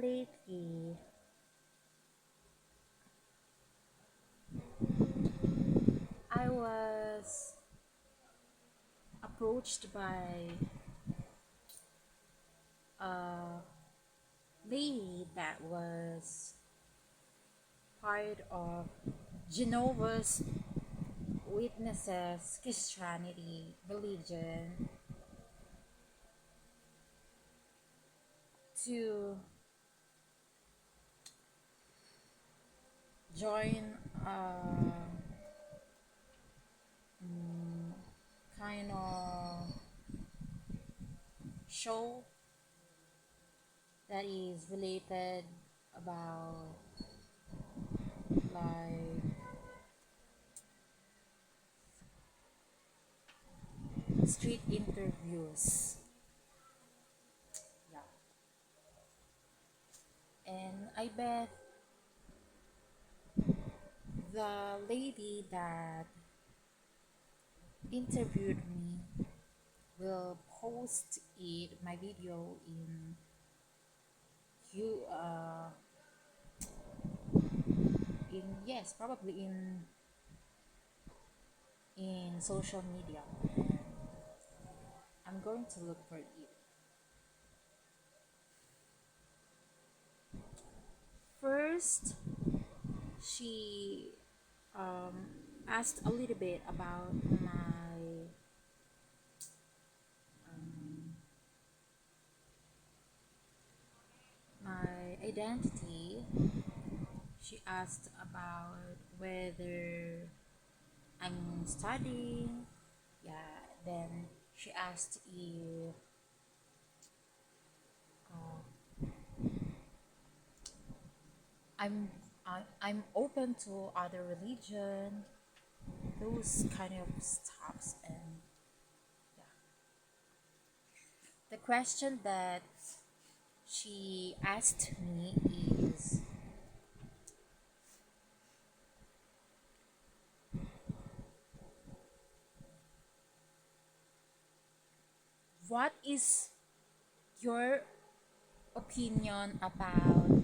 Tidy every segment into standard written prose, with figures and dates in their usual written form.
lately, I was approached by a lady that was part of Jenovah's Witnesses Christianity religion to join a kind of show that is related about like street interviews. Yeah. And I bet the lady that interviewed me will post my video you in yes probably in social media. I'm going to look for it. First, she asked a little bit about my identity. She asked about whether I'm studying. Yeah, then she asked if I'm I'm open to other religion, those kind of stuffs. And yeah, the question that she asked me is, what is your opinion about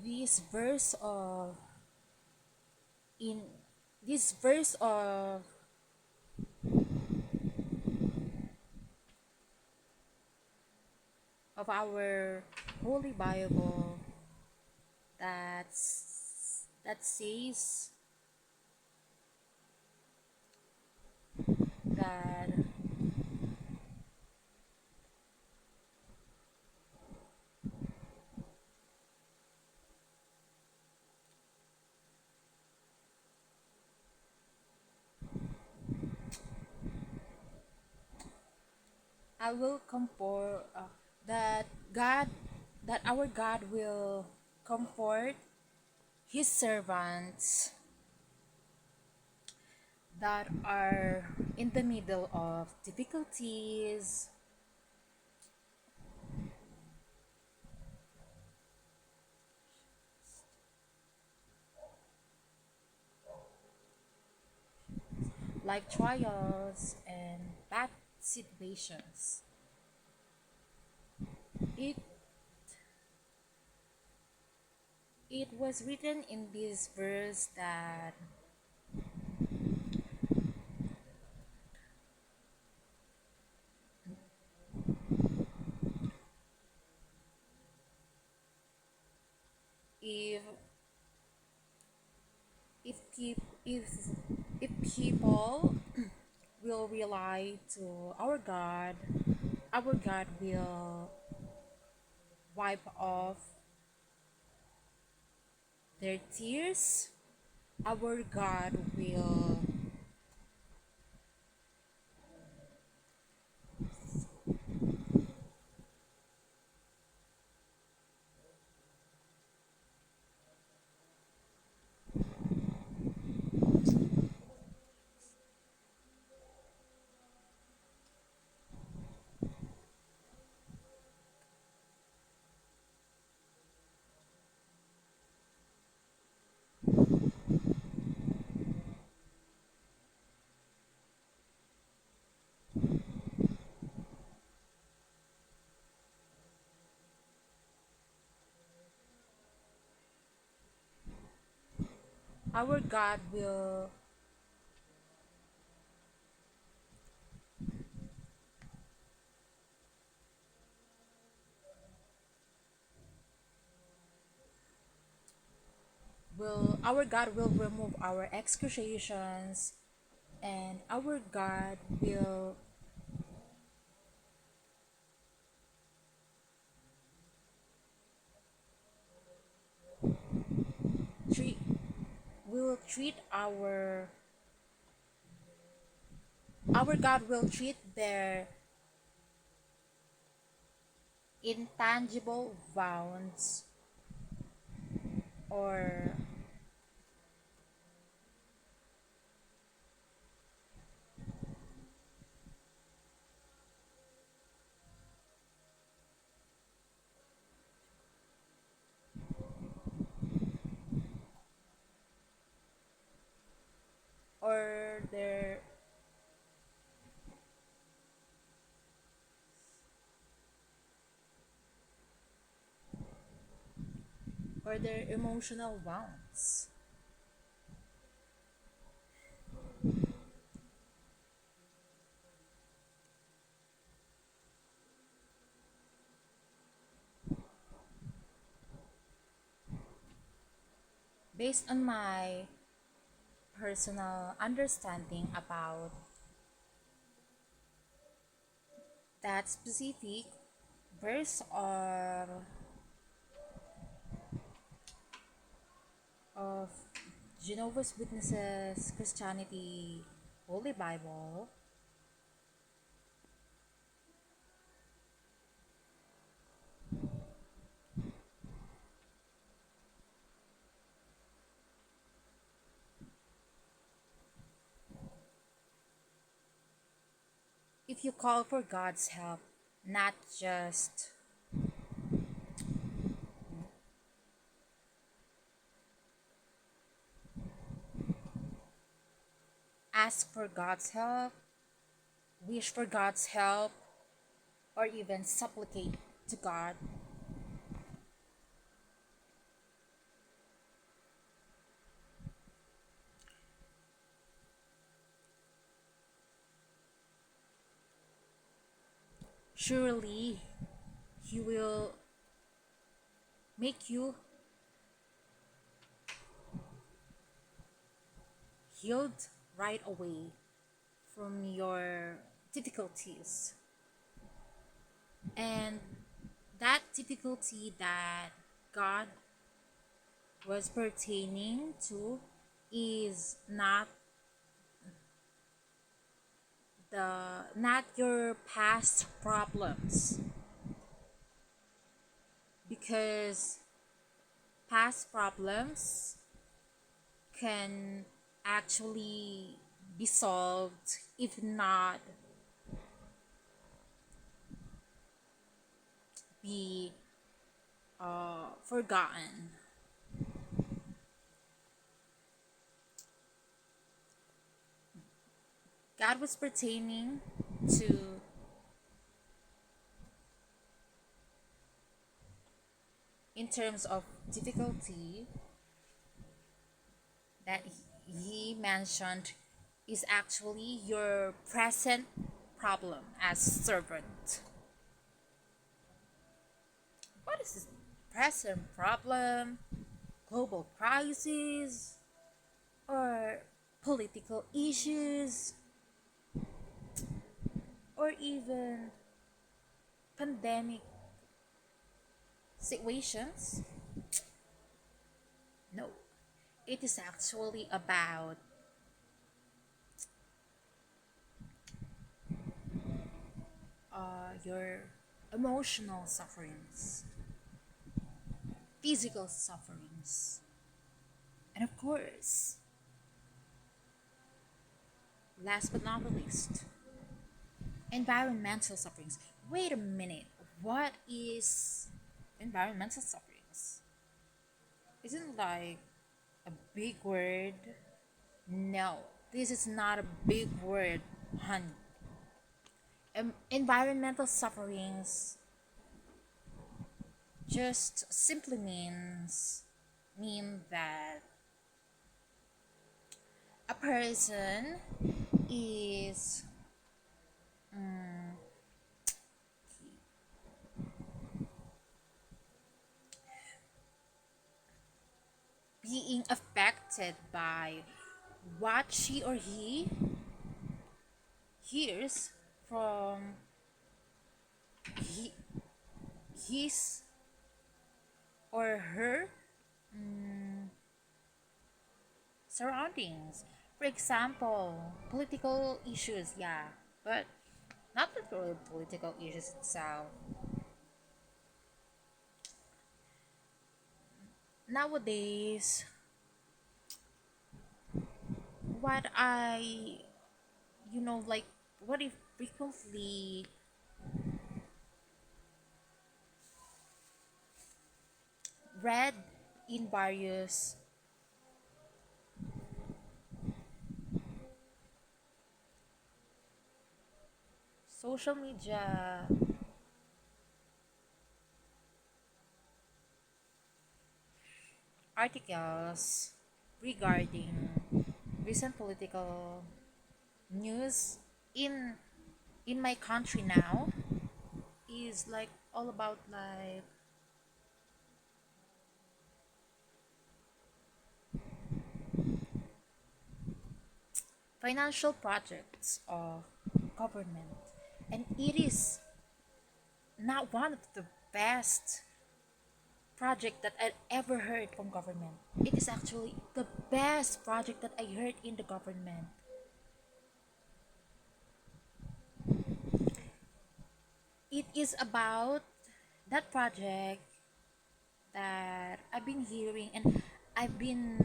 this verse of in this verse of our Holy Bible that says that I will comfort that God that our God will comfort his servants that are in the middle of difficulties, like trials and bad situations. It it was written in this verse that if if if people will rely to our God will wipe off their tears. Our God will our God will remove our excusations, and our God treat will treat our God will treat their intangible wounds, or or their emotional wounds. Based on my personal understanding about that specific verse of Jenovah's Witnesses Christianity Holy Bible, if you call for God's help, not just ask for God's help, wish for God's help, or even supplicate to God, surely He will make you healed right away from your difficulties. And that difficulty that God was pertaining to is not your past problems, because past problems can actually be solved, if not be forgotten. God was pertaining to in terms of difficulty that he mentioned is actually your present problem as servant. What is this present problem? Global crisis or political issues or even pandemic situations? No, it is actually about your emotional sufferings, physical sufferings, and of course, last but not the least, environmental sufferings. Wait a minute, what is environmental sufferings? Isn't like a big word? No, this is not a big word, honey. Environmental sufferings just simply mean that person is being affected by what she or he hears from he, his or her surroundings. For example, political issues, yeah, but not literally political issues itself. Nowadays, what I, like, what I frequently read in various social media articles regarding recent political news in my country now is like all about like financial projects of government, and it is not one of the best project that I ever heard from government. It is actually the best project that I heard in the government. It is about that project that I've been hearing and I've been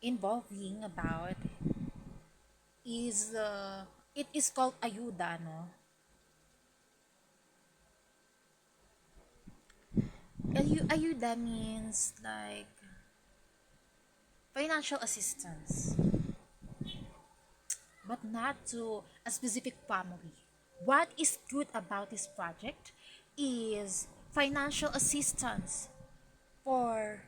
involving about is it is called ayuda, no? Ayuda means like financial assistance, but not to a specific family. What is good about this project is financial assistance for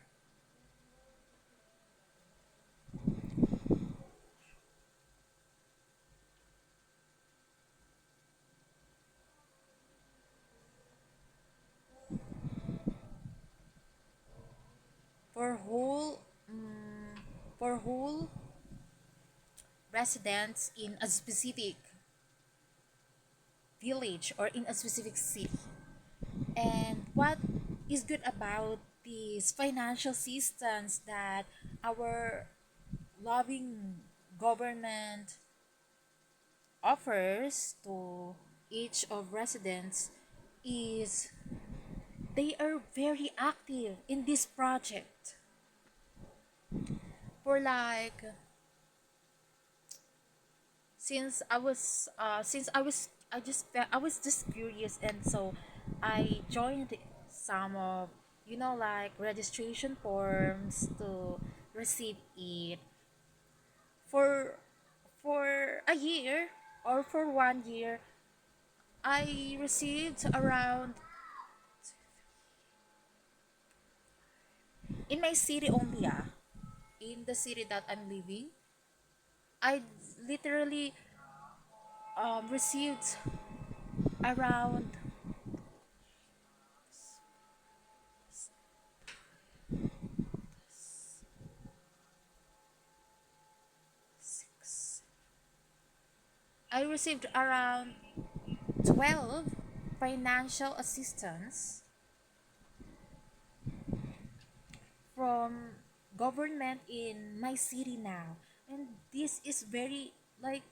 for whole for whole residents in a specific village or in a specific city. And what is good about these financial assistance that our loving government offers to each of residents is they are very active in this project for like I was just curious, and so I joined some of like registration forms to receive it for a year or for 1 year. I received around in my city only, in the city that I'm living. I literally received around I received around 12 financial assistance from government in my city now. And this is very like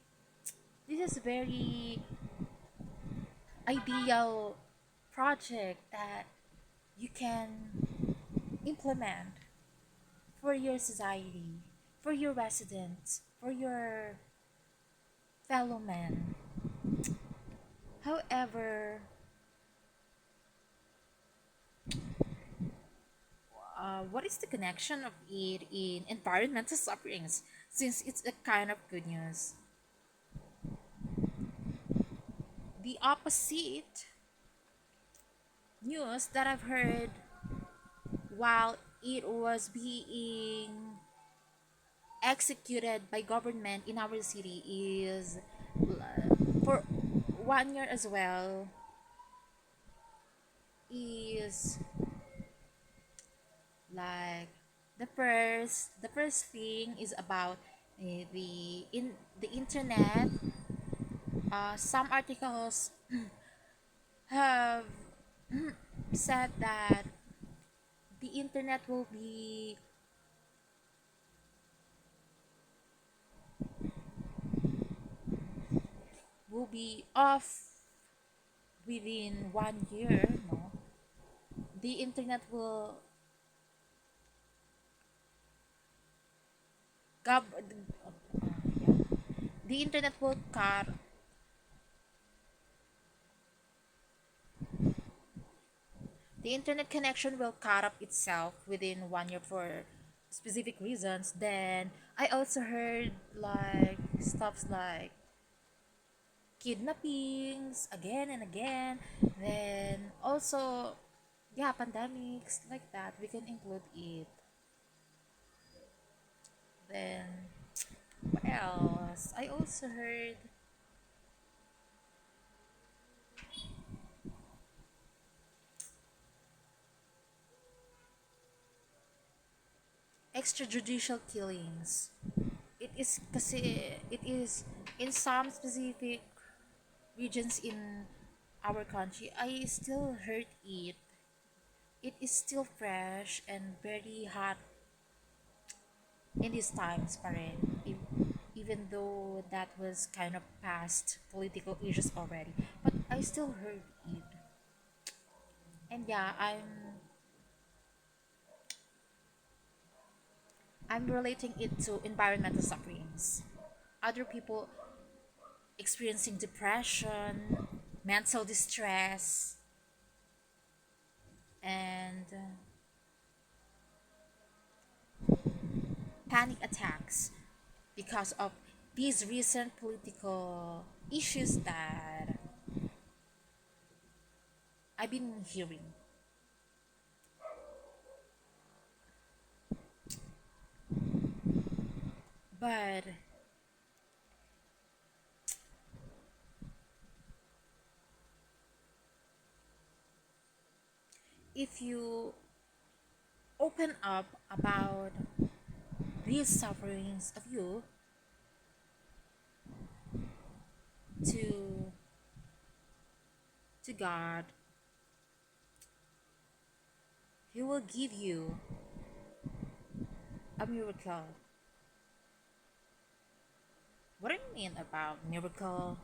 this is very ideal project that you can implement for your society, for your residents, for your fellow men. However, what is the connection of it in environmental sufferings since it's a kind of good news? The opposite news that I've heard while it was being executed by government in our city is for 1 year as well, is like the first thing is about the internet. Some articles have said that the internet will be off within 1 year. No, the internet will yeah. The internet will cut the internet connection will cut up itself within 1 year for specific reasons. Then I also heard like stuffs like kidnappings again and again. Then also, yeah, pandemics like that. We can include it. Then what else? I also heard extrajudicial killings. It is kasi it is in some specific regions in our country. I still heard it. It is still fresh and very hot in these times pa rin. Even though that was kind of past political issues already. But I still heard it. And yeah, I'm relating it to environmental sufferings. Other people experiencing depression, mental distress, and panic attacks because of these recent political issues that I've been hearing. But if you open up about these sufferings of you to God, He will give you a miracle. What I mean about miracle,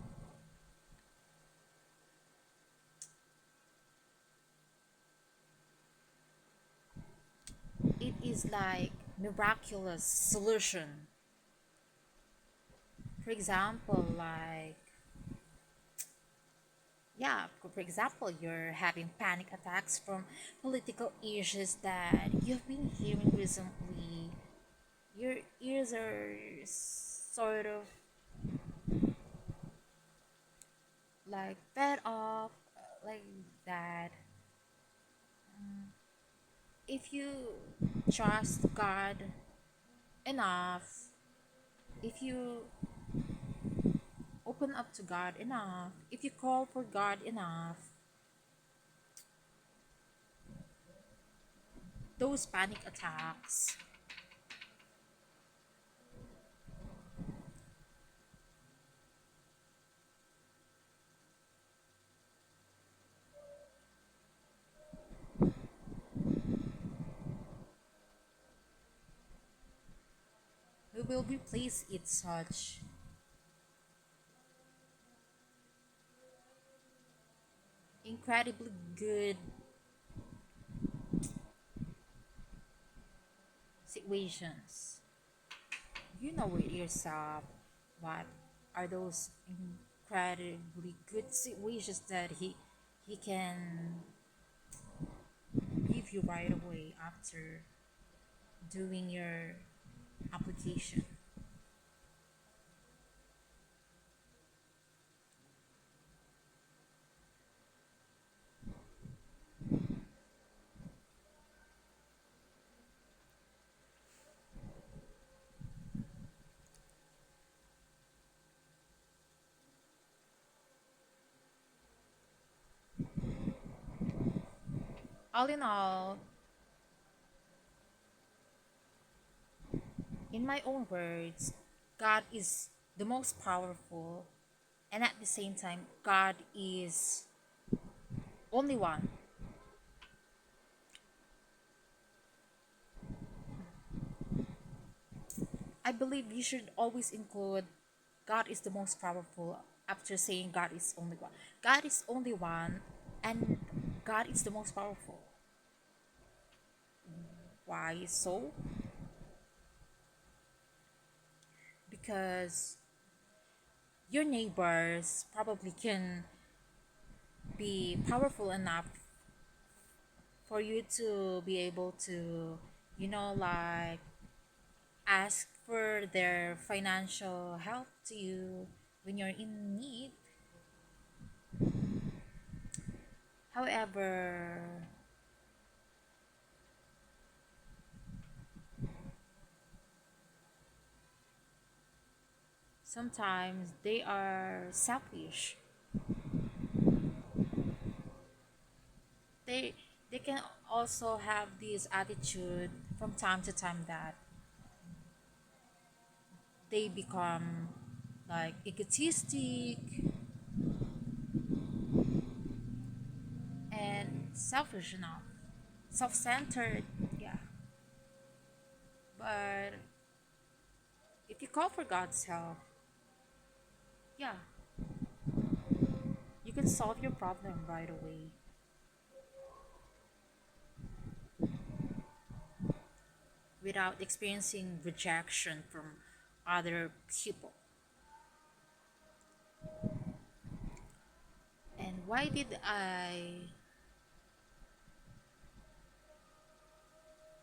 it is like miraculous solution. For example, like yeah, for example, you're having panic attacks from political issues that you've been hearing recently. Your ears are sort of like fed up, like that. If you trust God enough, if you open up to God enough, if you call for God enough, those panic attacks will replace it such incredibly good situations. You know it yourself what are those incredibly good situations that he can give you right away after doing your application. All in all, in my own words, God is the most powerful, and at the same time, God is only one. I believe you should always include God is the most powerful after saying God is only one. God is only one, and God is the most powerful. Why so? Because your neighbors probably can be powerful enough for you to be able to, like ask for their financial help to you when you're in need. However, sometimes they are selfish. They they can also have this attitude from time to time that they become like egotistic and selfish enough, self-centered. Yeah, but if you call for God's help, yeah, you can solve your problem right away without experiencing rejection from other people. And why did I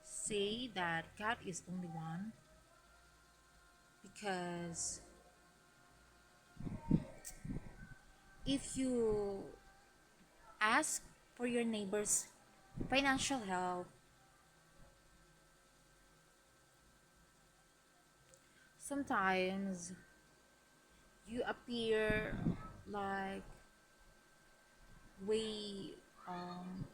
say that God is only one? Because if you ask for your neighbor's financial help, sometimes you appear like way um,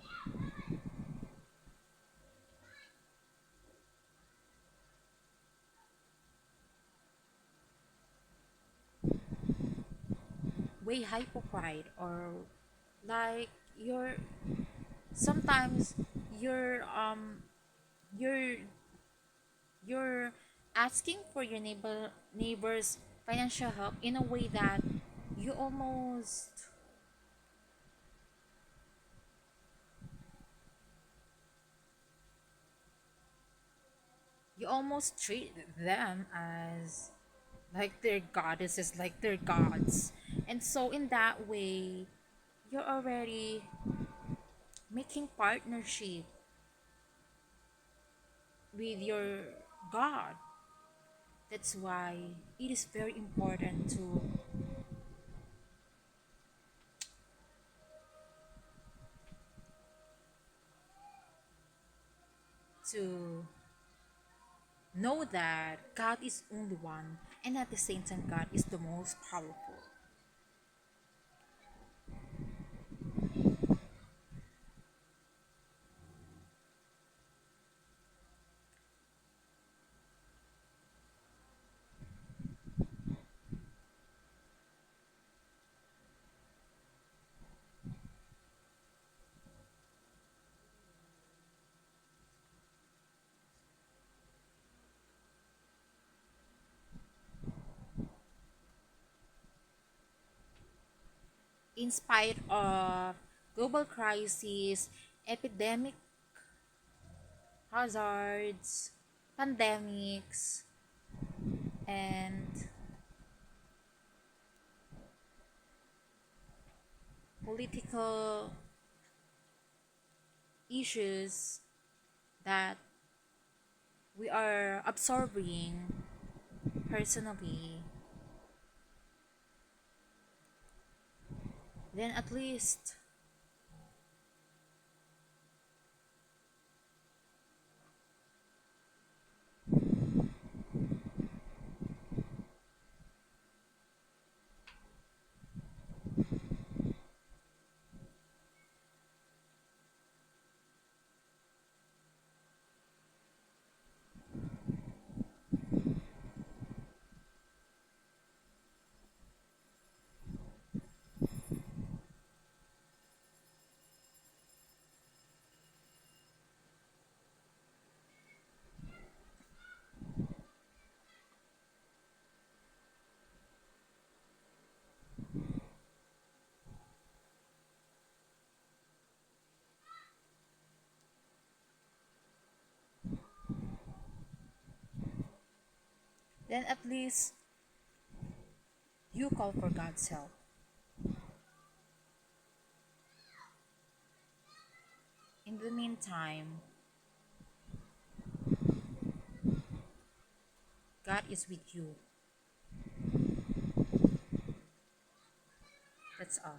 way hypocrite, or like you're sometimes you're um you're you're asking for your neighbor's financial help in a way that you almost you almost treat them as like they're goddesses, like they're gods. And so in that way, you're already making partnership with your God. That's why it is very important to know that God is only one, and at the same time God is the most powerful. In spite of global crises, epidemic hazards, pandemics, and political issues that we are absorbing personally, then at least then at least you call for God's help. In the meantime, God is with you. That's all.